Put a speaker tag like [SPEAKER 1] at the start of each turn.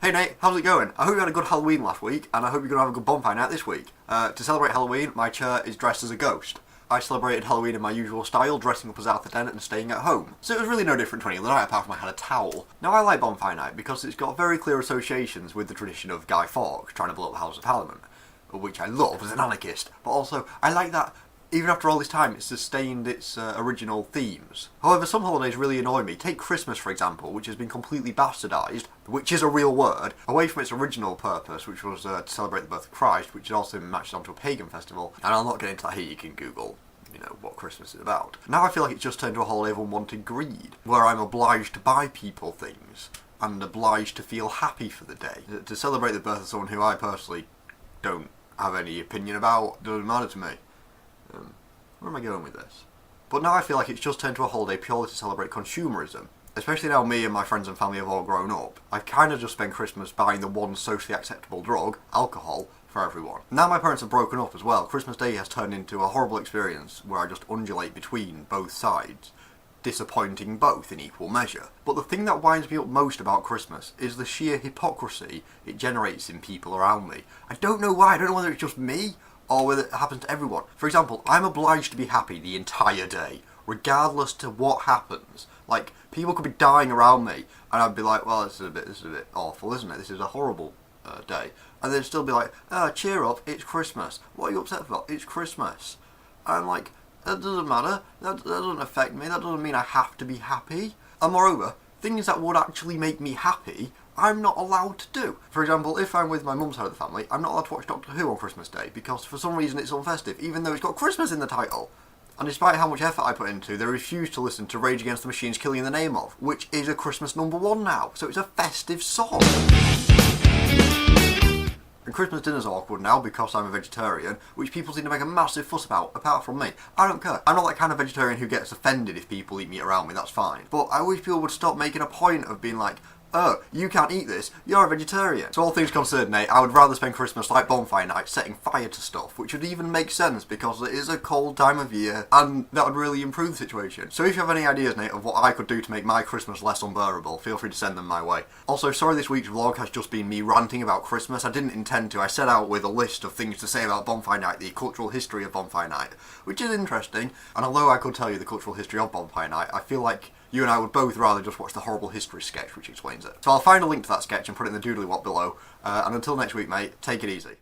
[SPEAKER 1] Hey Nate, how's it going? I hope you had a good Halloween last week, and I hope you're going to have a good bonfire night this week. To celebrate Halloween, my chair is dressed as a ghost. I celebrated Halloween in my usual style, dressing up as R.A.T.M and staying at home. So it was really no different to any other night apart from I had a towel. Now I like Bonfire Night because it's got very clear associations with the tradition of Guy Fawkes trying to blow up the House of Parliament, which I love as an anarchist, but also I like that even after all this time, it's sustained its original themes. However, some holidays really annoy me. Take Christmas, for example, which has been completely bastardised, which is a real word, away from its original purpose, which was to celebrate the birth of Christ, which also matches onto a pagan festival. And I'll not get into that here, you can Google, what Christmas is about. Now I feel like it's just turned to a holiday of unwanted greed, where I'm obliged to buy people things, and obliged to feel happy for the day. To celebrate the birth of someone who I personally don't have any opinion about doesn't matter to me. Where am I going with this? But now I feel like it's just turned to a holiday purely to celebrate consumerism. Especially now me and my friends and family have all grown up, I've kind of just spent Christmas buying the one socially acceptable drug, alcohol, for everyone. Now my parents have broken up as well, Christmas Day has turned into a horrible experience where I just undulate between both sides, disappointing both in equal measure. But the thing that winds me up most about Christmas is the sheer hypocrisy it generates in people around me. I don't know why, I don't know whether it's just me, or whether it happens to everyone. For example, I'm obliged to be happy the entire day, regardless to what happens. Like, people could be dying around me, and I'd be like, well, this is a bit awful, isn't it? This is a horrible day. And they'd still be like, cheer up, it's Christmas. What are you upset about? It's Christmas. And I'm like, that doesn't matter. That doesn't affect me. That doesn't mean I have to be happy. And moreover, things that would actually make me happy, I'm not allowed to do. For example, if I'm with my mum's side of the family, I'm not allowed to watch Doctor Who on Christmas Day because for some reason it's unfestive, even though it's got Christmas in the title. And despite how much effort I put into, they refuse to listen to Rage Against the Machine's Killing in the Name Of, which is a Christmas #1 now, so it's a festive song. And Christmas dinner's awkward now because I'm a vegetarian, which people seem to make a massive fuss about, apart from me. I don't care. I'm not that kind of vegetarian who gets offended if people eat meat around me, that's fine. But I wish people would stop making a point of being like, oh, you can't eat this, you're a vegetarian. So all things considered, Nate, I would rather spend Christmas like Bonfire Night, setting fire to stuff, which would even make sense because it is a cold time of year, and that would really improve the situation. So if you have any ideas, Nate, of what I could do to make my Christmas less unbearable, feel free to send them my way. Also, sorry this week's vlog has just been me ranting about Christmas. I didn't intend to. I set out with a list of things to say about Bonfire Night, the cultural history of Bonfire Night, which is interesting, and although I could tell you the cultural history of Bonfire Night, I feel like you and I would both rather just watch the horrible history sketch which explains it. So I'll find a link to that sketch and put it in the doodly wop below, and until next week, mate, take it easy.